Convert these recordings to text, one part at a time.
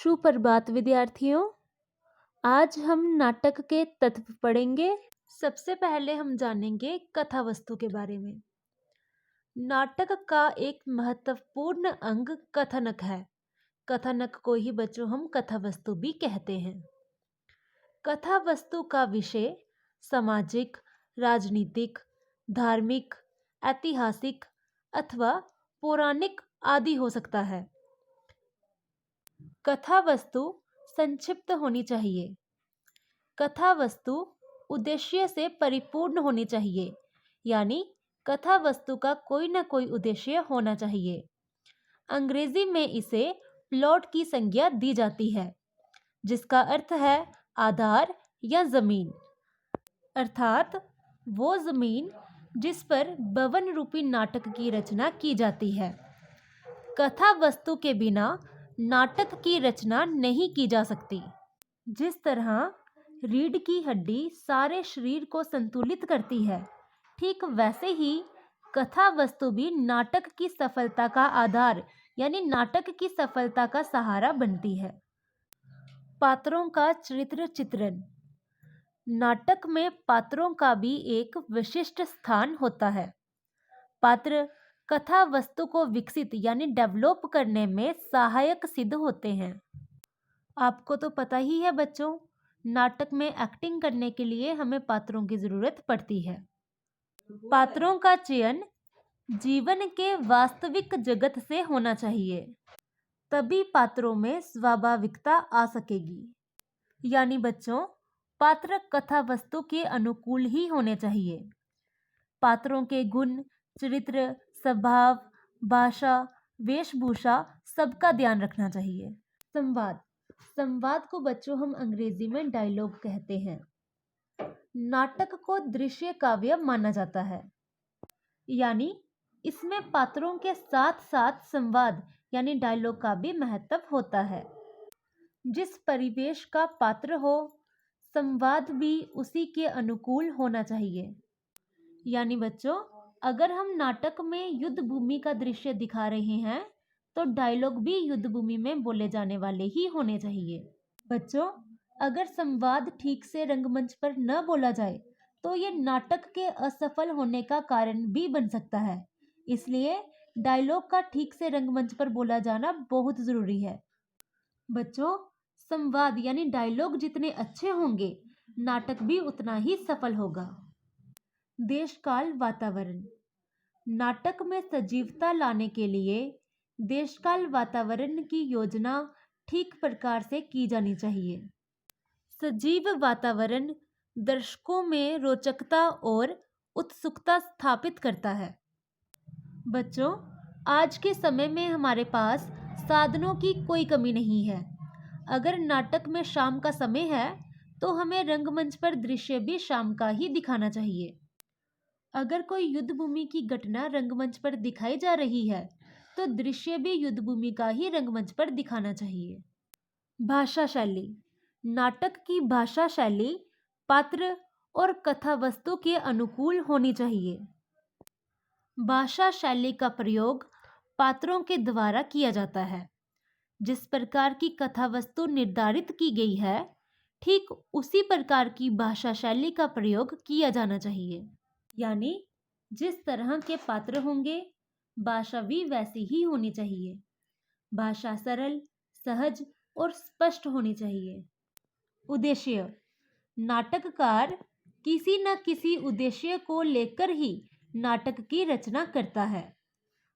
सुप्रभात विद्यार्थियों। आज हम नाटक के तत्व पढ़ेंगे। सबसे पहले हम जानेंगे कथा वस्तु के बारे में। नाटक का एक महत्वपूर्ण अंग कथानक है। कथानक को ही बच्चों हम कथा वस्तु भी कहते हैं। कथा वस्तु का विषय सामाजिक, राजनीतिक, धार्मिक, ऐतिहासिक अथवा पौराणिक आदि हो सकता है। कथा वस्तु संक्षिप्त होनी चाहिए। कथा वस्तु उद्देश्य से परिपूर्ण होनी चाहिए, यानी कथा वस्तु का कोई ना कोई उद्देश्य होना चाहिए। अंग्रेजी में इसे प्लॉट की संज्ञा दी जाती है, जिसका अर्थ है आधार या जमीन, अर्थात वो जमीन जिस पर भवन रूपी नाटक की रचना की जाती है। कथा वस्तु के बिना नाटक की रचना नहीं की जा सकती। जिस तरह रीढ़ की हड्डी सारे शरीर को संतुलित करती है, ठीक वैसे ही कथा वस्तु भी नाटक की सफलता का आधार यानी नाटक की सफलता का सहारा बनती है। पात्रों का चरित्र चित्रण। नाटक में पात्रों का भी एक विशिष्ट स्थान होता है। पात्र कथा वस्तु को विकसित यानी डेवलप करने में सहायक सिद्ध होते हैं। आपको तो पता ही है बच्चों, नाटक में एक्टिंग करने के लिए हमें पात्रों की जरूरत पड़ती है। पात्रों का चयन जीवन के वास्तविक जगत से होना चाहिए, तभी पात्रों में स्वाभाविकता आ सकेगी। यानी बच्चों, पात्र कथा वस्तु के अनुकूल ही होने चाहिए। पात्रों के गुण, चरित्र, स्वभाव, भाषा, वेशभूषा सबका ध्यान रखना चाहिए। संवाद। संवाद को बच्चों हम अंग्रेजी में डायलॉग कहते हैं। नाटक को दृश्य काव्य माना जाता है, यानी इसमें पात्रों के साथ साथ संवाद यानी डायलॉग का भी महत्व होता है। जिस परिवेश का पात्र हो, संवाद भी उसी के अनुकूल होना चाहिए। यानी बच्चों, अगर हम नाटक में युद्ध भूमि का दृश्य दिखा रहे हैं तो डायलॉग भी युद्ध भूमि में बोले जाने वाले ही होने चाहिए। बच्चों, अगर संवाद ठीक से रंगमंच पर न बोला जाए तो ये नाटक के असफल होने का कारण भी बन सकता है। इसलिए डायलॉग का ठीक से रंगमंच पर बोला जाना बहुत जरूरी है। बच्चों, संवाद यानी डायलॉग जितने अच्छे होंगे, नाटक भी उतना ही सफल होगा। देशकाल वातावरण। नाटक में सजीवता लाने के लिए देशकाल वातावरण की योजना ठीक प्रकार से की जानी चाहिए। सजीव वातावरण दर्शकों में रोचकता और उत्सुकता स्थापित करता है। बच्चों, आज के समय में हमारे पास साधनों की कोई कमी नहीं है। अगर नाटक में शाम का समय है तो हमें रंगमंच पर दृश्य भी शाम का ही दिखाना चाहिए। अगर कोई युद्ध भूमि की घटना रंगमंच पर दिखाई जा रही है तो दृश्य भी युद्ध भूमि का ही रंगमंच पर दिखाना चाहिए। भाषा शैली। नाटक की भाषा शैली पात्र और कथा वस्तु के अनुकूल होनी चाहिए। भाषा शैली का प्रयोग पात्रों के द्वारा किया जाता है। जिस प्रकार की कथा वस्तु निर्धारित की गई है, ठीक उसी प्रकार की भाषा शैली का प्रयोग किया जाना चाहिए। यानी जिस तरह के पात्र होंगे, भाषा भी वैसी ही होनी चाहिए। भाषा सरल, सहज और स्पष्ट होनी चाहिए। उद्देश्य। नाटककार किसी न किसी उद्देश्य को लेकर ही नाटक की रचना करता है।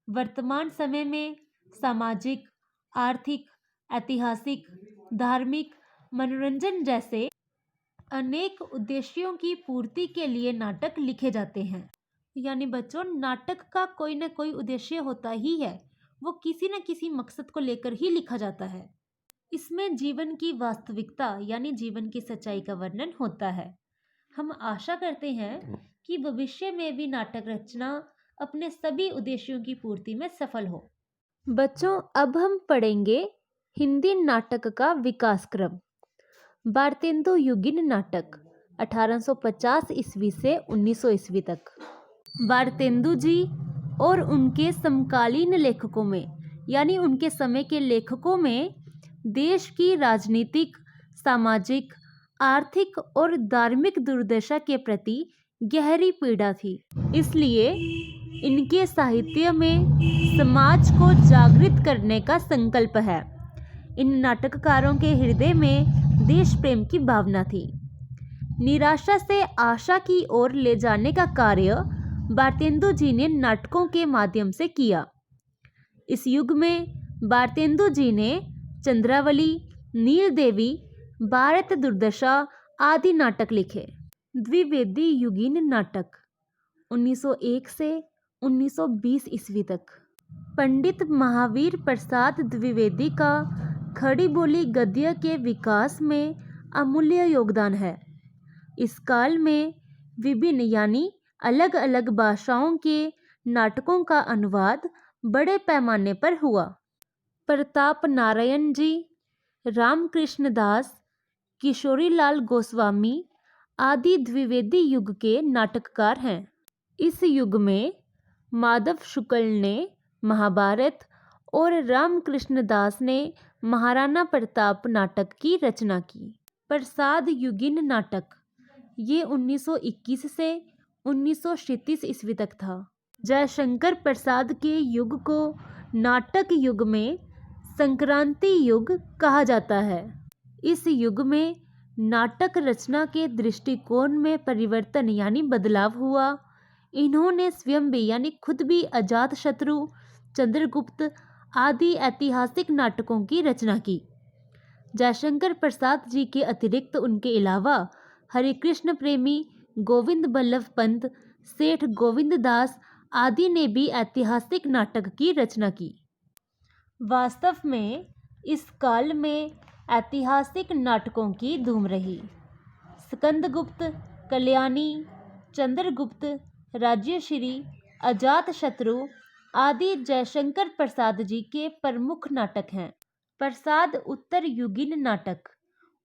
वर्तमान समय में सामाजिक, आर्थिक, ऐतिहासिक, धार्मिक, मनोरंजन जैसे अनेक उद्देश्यों की पूर्ति के लिए नाटक लिखे जाते हैं। यानी बच्चों, नाटक का कोई ना कोई उद्देश्य होता ही है, वो किसी न किसी मकसद को लेकर ही लिखा जाता है। इसमें जीवन की वास्तविकता यानी जीवन की सच्चाई का वर्णन होता है। हम आशा करते हैं कि भविष्य में भी नाटक रचना अपने सभी उद्देश्यों की पूर्ति में सफल हो। बच्चों, अब हम पढ़ेंगे हिंदी नाटक का विकास क्रम। भारतेंदु युगीन नाटक 1850 ईस्वी से 1900 ईस्वी तक। भारतेंदु जी और उनके समकालीन लेखकों में यानी उनके समय के लेखकों में देश की राजनीतिक, सामाजिक, आर्थिक और धार्मिक दुर्दशा के प्रति गहरी पीड़ा थी। इसलिए इनके साहित्य में समाज को जागृत करने का संकल्प है। इन नाटककारों के हृदय में देश प्रेम की भावना थी। निराशा से आशा की ओर ले जाने का कार्य भारतेंदु जी ने नाटकों के माध्यम से किया। इस युग में भारतेंदु जी ने चंद्रावली, नील देवी, भारत दुर्दशा आदि नाटक लिखे। द्विवेदी युगीन नाटक 1901 से 1920 ईस्वी तक। पंडित महावीर प्रसाद द्विवेदी का खड़ी बोली गद्य के विकास में अमूल्य योगदान है। इस काल में विभिन्न यानी अलग अलग भाषाओं के नाटकों का अनुवाद बड़े पैमाने पर हुआ। प्रताप नारायण जी, रामकृष्ण दास, किशोरीलाल गोस्वामी आदि द्विवेदी युग के नाटककार हैं। इस युग में माधव शुक्ल ने महाभारत और रामकृष्ण दास ने महाराणा प्रताप नाटक की रचना की। प्रसाद युगीन नाटक ये 1921 से 1936 ईस्वी तक था। जयशंकर प्रसाद के युग को नाटक युग में संक्रांति युग कहा जाता है। इस युग में नाटक रचना के दृष्टिकोण में परिवर्तन यानी बदलाव हुआ। इन्होंने स्वयं भी यानी खुद भी अजातशत्रु, चंद्रगुप्त आदि ऐतिहासिक नाटकों की रचना की। जयशंकर प्रसाद जी के अतिरिक्त उनके अलावा हरिकृष्ण प्रेमी, गोविंद बल्लभ पंत, सेठ गोविंद दास आदि ने भी ऐतिहासिक नाटक की रचना की। वास्तव में इस काल में ऐतिहासिक नाटकों की धूम रही। स्कंदगुप्त, कल्याणी, चंद्रगुप्त, राज्यश्री, अजातशत्रु आदि जयशंकर प्रसाद जी के प्रमुख नाटक हैं। प्रसाद उत्तर युगीन नाटक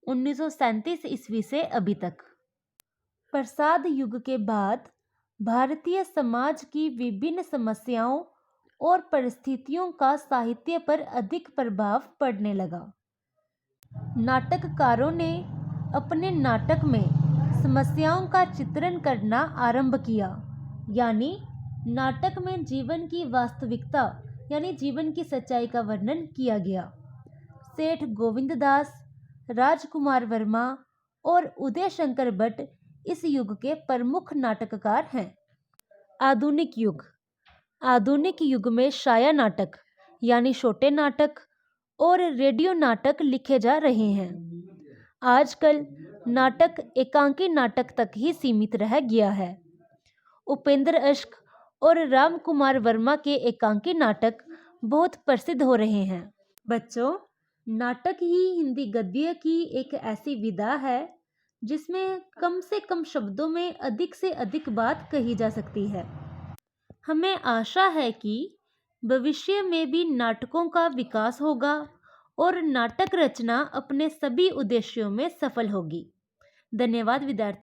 1937 ईस्वी से अभी तक। प्रसाद युग के बाद भारतीय समाज की विभिन्न समस्याओं और परिस्थितियों का साहित्य पर अधिक प्रभाव पड़ने लगा। नाटककारों ने अपने नाटक में समस्याओं का चित्रण करना आरंभ किया, यानी नाटक में जीवन की वास्तविकता यानी जीवन की सच्चाई का वर्णन किया गया। सेठ गोविंद दास, राजकुमार वर्मा और उदय शंकर भट्ट इस युग के प्रमुख नाटककार हैं। आधुनिक युग। आधुनिक युग में छाया नाटक यानी छोटे नाटक और रेडियो नाटक लिखे जा रहे हैं। आजकल नाटक एकांकी नाटक तक ही सीमित रह गया है। उपेंद्र अश्क और राम कुमार वर्मा के एकांकी नाटक बहुत प्रसिद्ध हो रहे हैं। बच्चों, नाटक ही हिंदी गद्य की एक ऐसी विधा है जिसमें कम से कम शब्दों में अधिक से अधिक बात कही जा सकती है। हमें आशा है कि भविष्य में भी नाटकों का विकास होगा और नाटक रचना अपने सभी उद्देश्यों में सफल होगी। धन्यवाद विद्यार्थी।